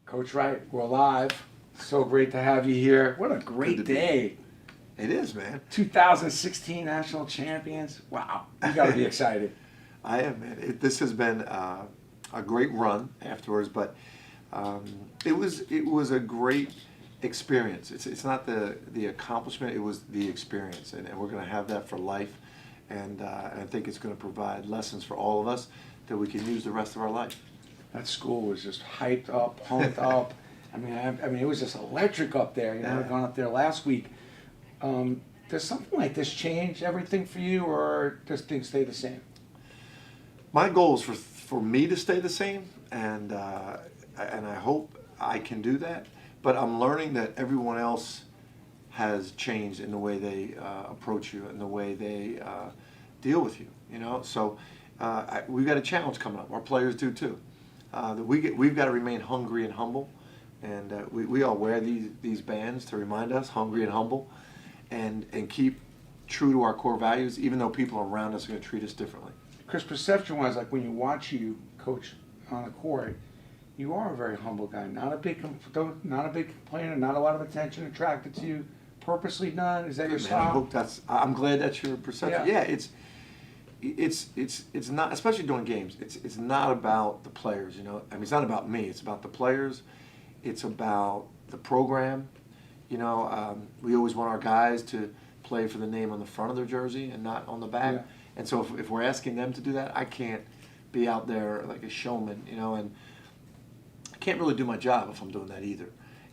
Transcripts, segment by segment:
Coach Wright, we're live. So great to have you here. What a great day. It is, man. 2016 national champions. Wow. You got to be excited. I am, man. This has been a great run afterwards, but it was a great experience. It's not the accomplishment, it was the experience. And we're going to have that for life. And I think it's going to provide lessons for all of us that we can use the rest of our life. That school was just hyped up, pumped up. I mean, it was just electric up there. You know, I've gone up there last week. Does something like this change everything for you, or does things stay the same? My goal is for me to stay the same, and I hope I can do that. But I'm learning that everyone else has changed in the way they approach you and the way they deal with you. You know, so we've got a challenge coming up. Our players do too. We've got to remain hungry and humble, and we all wear these bands to remind us, hungry and humble, and keep true to our core values, even though people around us are going to treat us differently. Chris, perception-wise, like when you watch you coach on the court, you are a very humble guy. Not a big complainer. Not a lot of attention attracted to you. Purposely done. Is that your style? I'm glad that's your perception. Yeah, it's not, especially during games. It's not about the players. You know, I mean, it's not about me. It's about the players. It's about the program. You know, we always want our guys to play for the name on the front of their jersey and not on the back. Yeah. And so if we're asking them to do that, I can't be out there like a showman, you know, and I can't really do my job if I'm doing that either.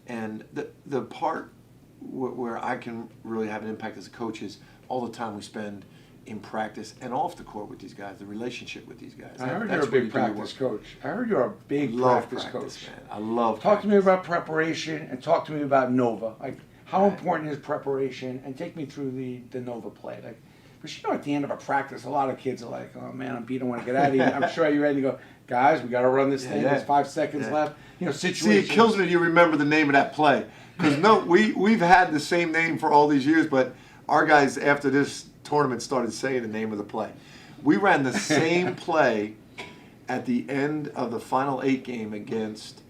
And the part where I can really have an impact as a coach is all the time we spend in practice and off the court with these guys, the relationship with these guys. I heard you're a big practice coach. I heard you're a big practice coach. Man. I love Talk to me about preparation and talk to me about Nova. Like, how important is preparation? And take me through the Nova play. Like, because you know, at the end of a practice, a lot of kids are like, "Oh man, I'm beat. I want to get out of here." I'm sure you're ready to go, guys. We got to run this thing. There's 5 seconds left. You know, situations. See, it kills me. You remember the name of that play because we've had the same name for all these years, but our guys after this tournament started saying the name of the play. We ran the same play at the end of the Final 8 game against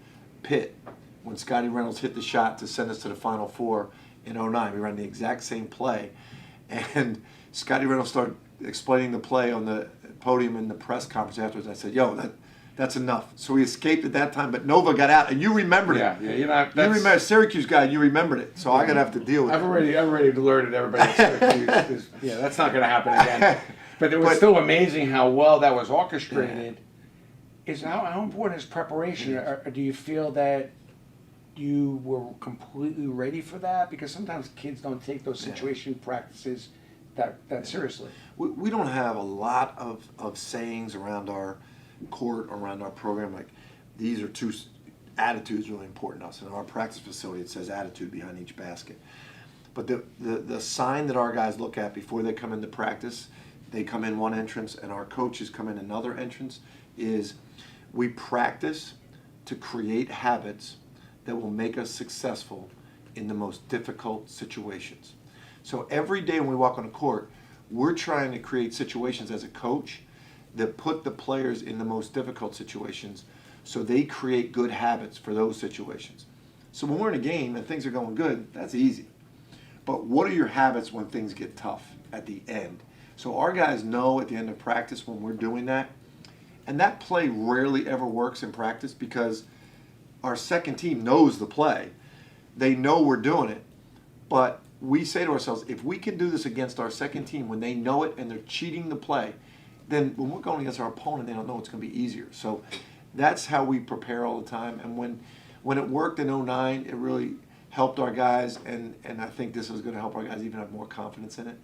Pitt when Scotty Reynolds hit the shot to send us to the Final Four in 09. We ran the exact same play, and Scotty Reynolds started explaining the play on the podium in the press conference afterwards. I said, "Yo, that's enough." So we escaped at that time, but Nova got out, and you remembered it. Yeah, you know, you remember Syracuse guy, and you remembered it. So I gotta have to deal with it. I've already alerted everybody at Syracuse. Yeah, that's not going to happen again. But it was still amazing how well that was orchestrated. How important is preparation? Or do you feel that you were completely ready for that? Because sometimes kids don't take those situation practices that seriously. We don't have a lot of sayings around our court, around our program, like these are two attitudes really important to us. In our practice facility, it says attitude behind each basket. But the sign that our guys look at before they come into practice, they come in one entrance and our coaches come in another entrance, is we practice to create habits that will make us successful in the most difficult situations. So every day when we walk on the court, we're trying to create situations as a coach that put the players in the most difficult situations so they create good habits for those situations. So when we're in a game and things are going good, that's easy. But what are your habits when things get tough at the end? So our guys know at the end of practice when we're doing that, and that play rarely ever works in practice because our second team knows the play. They know we're doing it, but we say to ourselves, if we can do this against our second team when they know it and they're cheating the play, then when we're going against our opponent, they don't know it's going to be easier. So that's how we prepare all the time. And when it worked in 09, it really helped our guys, and I think this is going to help our guys even have more confidence in it.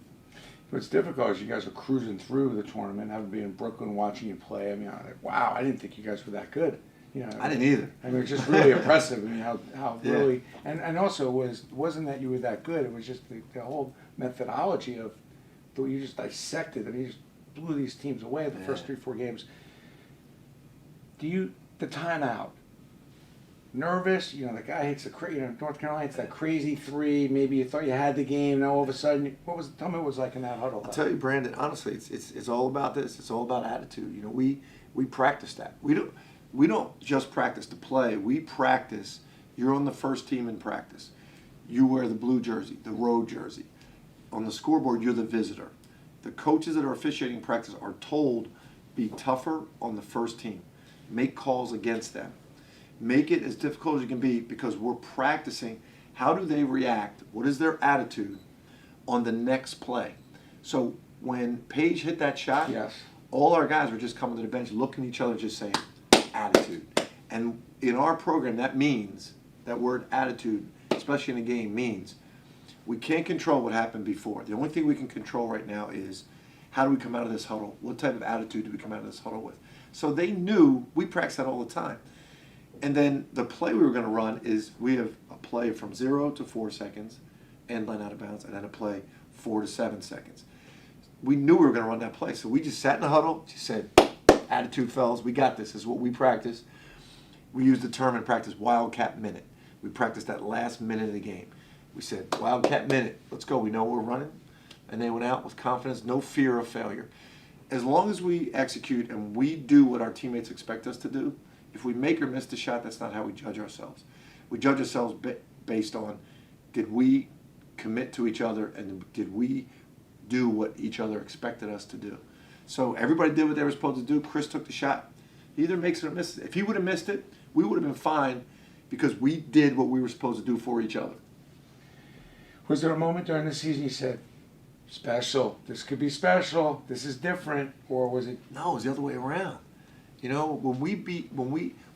What's difficult is you guys are cruising through the tournament, having been in Brooklyn watching you play. I mean, I'm like, wow, I didn't think you guys were that good. You know, I didn't either. I mean, it's just really impressive. I mean, how really, and also wasn't that you were that good. It was just the whole methodology of the way you just dissected. I mean, you just blew these teams away the first 3-4 games. The timeout? Nervous? You know, the guy hits North Carolina hits that crazy 3. Maybe you thought you had the game. Now all of a sudden, tell me what it was like in that huddle? I'll tell you, Brandon. Honestly, it's all about this. It's all about attitude. You know, we practice that. we don't just practice to play. We practice. You're on the first team in practice. You wear the blue jersey, the road jersey. On the scoreboard, you're the visitor. The coaches that are officiating practice are told, be tougher on the first team. Make calls against them. Make it as difficult as it can be, because we're practicing how do they react, what is their attitude on the next play. So when Paige hit that shot, Yes. all our guys were just coming to the bench, looking at each other, just saying, attitude. And in our program, that means, that word attitude, especially in a game, means we can't control what happened before. The only thing we can control right now is how do we come out of this huddle? What type of attitude do we come out of this huddle with? So they knew, we practice that all the time. And then the play we were going to run is, we have a play from 0 to 4 seconds, end line out of bounds, and then a play 4 to 7 seconds. We knew we were going to run that play, so we just sat in the huddle, just said, attitude, fellas, we got this. This is what we practice. We used the term in practice, Wildcat minute. We practiced that last minute of the game. We said, Wildcat minute, let's go. We know we're running. And they went out with confidence, no fear of failure. As long as we execute and we do what our teammates expect us to do, if we make or miss the shot, that's not how we judge ourselves. We judge ourselves based on, did we commit to each other, and did we do what each other expected us to do? So everybody did what they were supposed to do. Chris took the shot. He either makes it or misses it. If he would have missed it, we would have been fine, because we did what we were supposed to do for each other. Was there a moment during the season you said, special, this could be special, this is different, or was it? No, it was the other way around. You know, when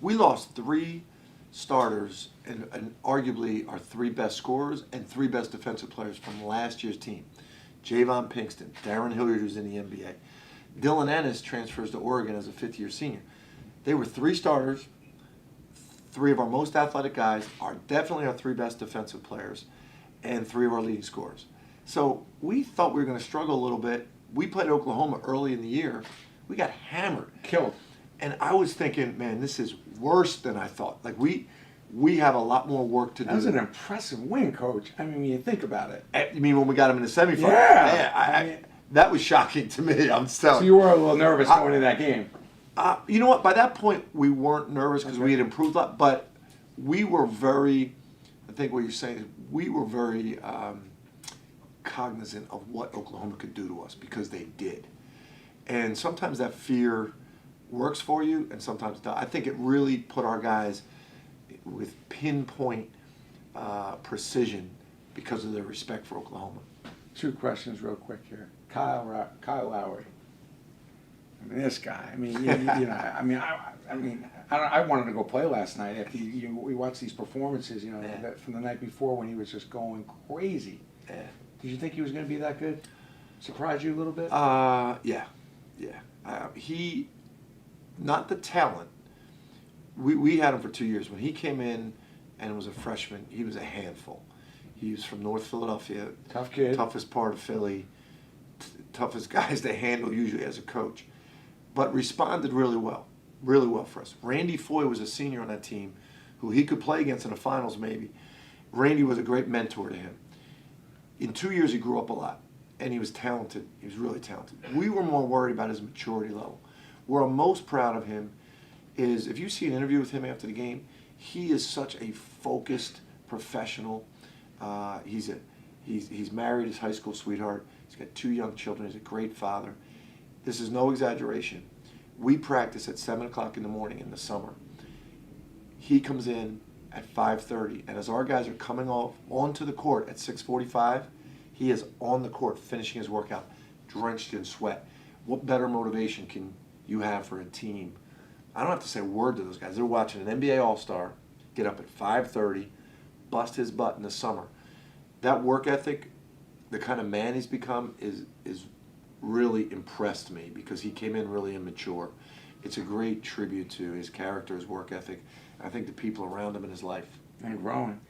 we lost 3 starters and arguably our 3 best scorers and 3 best defensive players from last year's team. Javon Pinkston, Darren Hilliard, who's in the NBA. Dylan Ennis transfers to Oregon as a 5th-year senior. They were 3 starters, 3 of our most athletic guys, are definitely our 3 best defensive players, and 3 of our leading scorers. So we thought we were going to struggle a little bit. We played Oklahoma early in the year. We got hammered. Killed. And I was thinking, man, this is worse than I thought. Like, we have a lot more work to do. That was an impressive win, Coach. I mean, when you think about it. You mean when we got him in the semifinal? Yeah. I that was shocking to me. I'm telling So you were a little nervous going into that game. You know what? By that point, we weren't nervous because we had improved a lot. But we were very, I think what you're saying is, we were very cognizant of what Oklahoma could do to us, because they did. And sometimes that fear works for you, and sometimes it doesn't. I think it really put our guys with pinpoint precision because of their respect for Oklahoma. 2 questions real quick here. Kyle Lowry. I mean, this guy. I mean, you know. I wanted to go play last night after we watched these performances. You know, from the night before when he was just going crazy. Yeah. Did you think he was going to be that good? Surprised you a little bit? Yeah. He, not the talent. We had him for 2 years. When he came in and was a freshman, he was a handful. He was from North Philadelphia. Tough kid. Toughest part of Philly. Toughest guys to handle usually as a coach. But responded really well for us. Randy Foye was a senior on that team who he could play against in the finals maybe. Randy was a great mentor to him. In 2 years, he grew up a lot, and he was talented. He was really talented. We were more worried about his maturity level. Where I'm most proud of him is, if you see an interview with him after the game, he is such a focused professional. He's married his high school sweetheart. He's got 2 young children. He's a great father. This is no exaggeration. We practice at 7 o'clock in the morning in the summer. He comes in at 5:30, and as our guys are coming onto the court at 6:45, he is on the court finishing his workout, drenched in sweat. What better motivation can you have for a team? I don't have to say a word to those guys. They're watching an NBA All-Star get up at 5:30, bust his butt in the summer. That work ethic, the kind of man he's become, is really impressed me, because he came in really immature. It's a great tribute to his character, his work ethic. I think the people around him in his life. And growing.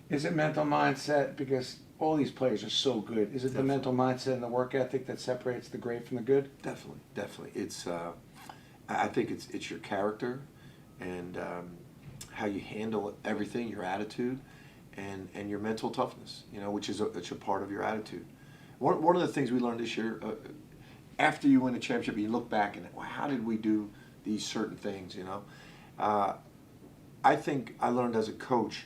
Is it mental mindset? Because all these players are so good. Is it the mental mindset and the work ethic that separates the great from the good? Definitely. It's. I think it's your character, and how you handle everything, your attitude, and your mental toughness. You know, which is a part of your attitude. One of the things we learned this year, after you win a championship, you look back and, well, how did we do these certain things? You know, I think I learned as a coach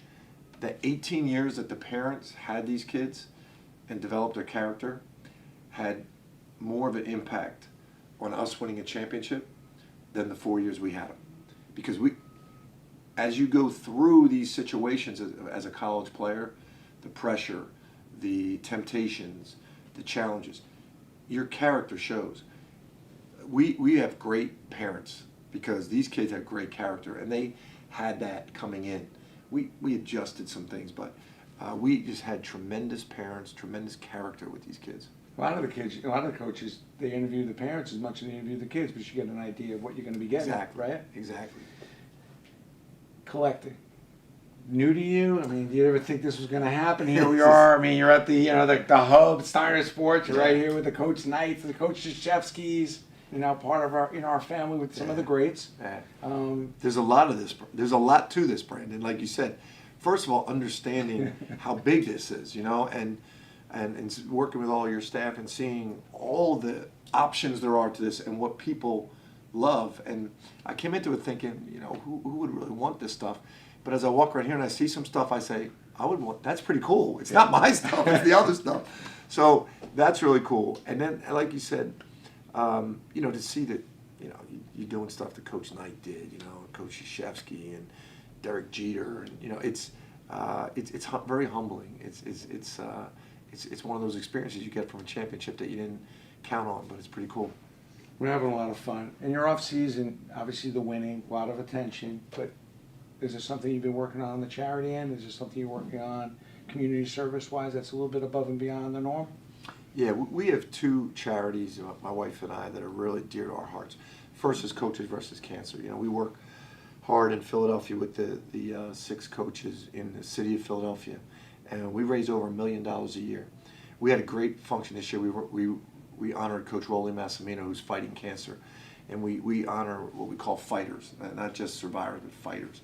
that 18 years that the parents had these kids and developed their character had more of an impact on us winning a championship than the 4 years we had them. Because as you go through these situations as a college player, the pressure, the temptations, the challenges, your character shows. We have great parents because these kids have great character, and they had that coming in. We adjusted some things, but we just had tremendous parents, tremendous character with these kids. A lot of the coaches, they interview the parents as much as they interview the kids, but you get an idea of what you're going to be getting. Exactly. Right? Exactly. Collecting. New to you? I mean, do you ever think this was going to happen? Here we are. I mean, you're at the the hub, Steiner Sports. You're right here with the Coach Knights, the Coach Krzyzewskis. You're now part of our family with some of the greats. There's a lot of this. There's a lot to this, Brandon. Like you said, first of all, understanding how big this is, and working with all your staff and seeing all the options there are to this and what people love. And I came into it thinking, who would really want this stuff? But as I walk around here and I see some stuff, I say, I would want. That's pretty cool. It's not my stuff. It's the other stuff. So that's really cool. And then, like you said, to see that, you're doing stuff that Coach Knight did, Coach Krzyzewski and Derek Jeter, and it's very humbling. It's one of those experiences you get from a championship that you didn't count on, but it's pretty cool. We're having a lot of fun. In your off season, obviously the winning, a lot of attention, but is there something you've been working on the charity end? Is there something you're working on community service-wise that's a little bit above and beyond the norm? Yeah, we have two charities, my wife and I, that are really dear to our hearts. First is Coaches versus Cancer. We work hard in Philadelphia with the 6 coaches in the city of Philadelphia, and we raise over $1 million a year. We had a great function this year. We honored Coach Rolly Massimino, who's fighting cancer, and we honor what we call fighters, not just survivors, but fighters.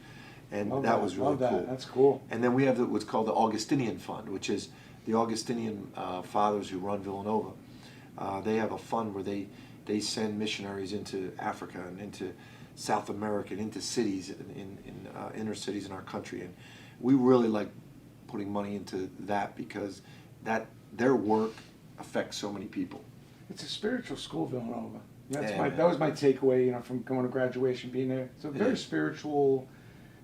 And that was really cool. That's cool. And then we have what's called the Augustinian Fund, which is the Augustinian fathers who run Villanova. They have a fund where they send missionaries into Africa and into South America and into cities, in inner cities in our country. And we really like putting money into that because their work affects so many people. It's a spiritual school, Villanova. That was my takeaway, from going to graduation, being there. It's a very spiritual,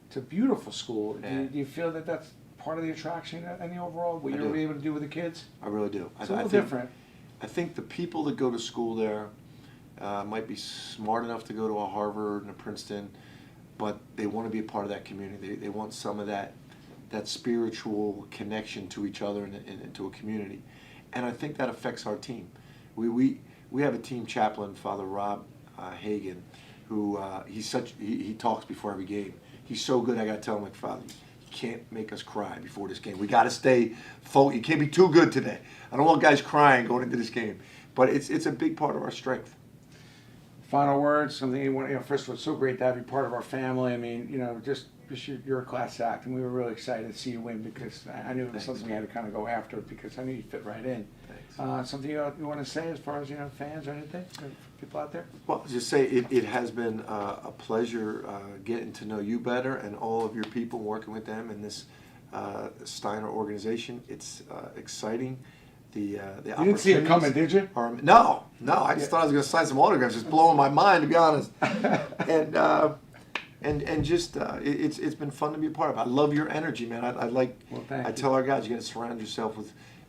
it's a beautiful school. Do you feel that that's part of the attraction in the overall, what you were able to do with the kids? I really do. It's a little different. I think the people that go to school there might be smart enough to go to a Harvard and a Princeton, but they want to be a part of that community. They want some of that spiritual connection to each other and to a community. And I think that affects our team. We have a team chaplain, Father Rob Hagan, who he talks before every game. He's so good, I got to tell him, like, Father, you can't make us cry before this game. We got to stay focused. You can't be too good today. I don't want guys crying going into this game. But it's a big part of our strength. Final words, something you want. First of all, it's so great to have you part of our family. I mean, you're a class act, and we were really excited to see you win because I knew it was something we had to kind of go after because I knew you fit right in. Thanks. Something you want to say as far as fans or anything, people out there? Well, just say it has been a pleasure getting to know you better and all of your people, working with them in this Steiner organization. It's exciting. You didn't see it coming, did you? No. I just thought I was going to sign some autographs. It's blowing my mind, to be honest. And just it's been fun to be a part of. I love your energy, man. I tell our guys, you got to surround yourself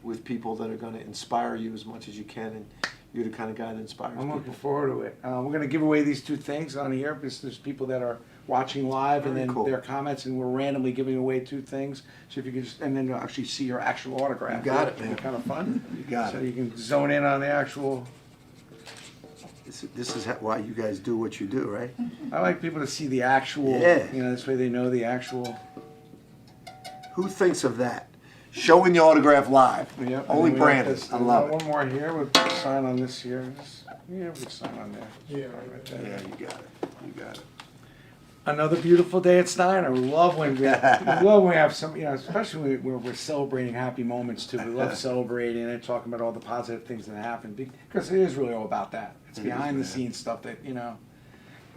with people that are going to inspire you as much as you can, and you're the kind of guy that inspires people. I'm looking forward to it. We're going to give away these 2 things on here because there's people that are watching live and then their comments, and we're randomly giving away 2 things. So if you could and then you'll actually see your actual autograph. You got it, man. It's kind of fun. You got it. So you can zone in on the actual. This is why you guys do what you do, right? I like people to see the actual. Yeah. This way they know the actual. Who thinks of that? Showing the autograph live. Yep. Only Brandon. I love it. One more here. We'll sign on this here. We'll sign on there. Yeah, right there. Yeah, you got it. You got it. Another beautiful day at Steiner. We love when we have some, especially when we're celebrating happy moments too. We love celebrating and talking about all the positive things that happen because it is really all about that. It's behind the scenes stuff that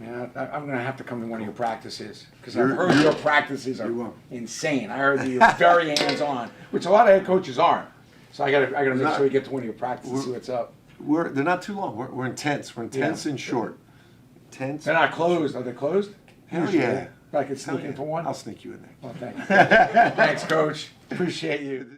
Yeah, I'm gonna have to come to one of your practices, because I've You're- heard your practices are you will. insane. I heard that you're very hands-on, which a lot of head coaches aren't. So I gotta make not- sure we get to one of your practices and see what's up. They're not too long. We're intense. We're intense and short. Intense. They're not closed. Are they closed? Hell Usually. yeah. But I could Hell sneak yeah. in for one. I'll sneak you in there. Well, thanks. Thanks, Coach. Appreciate you.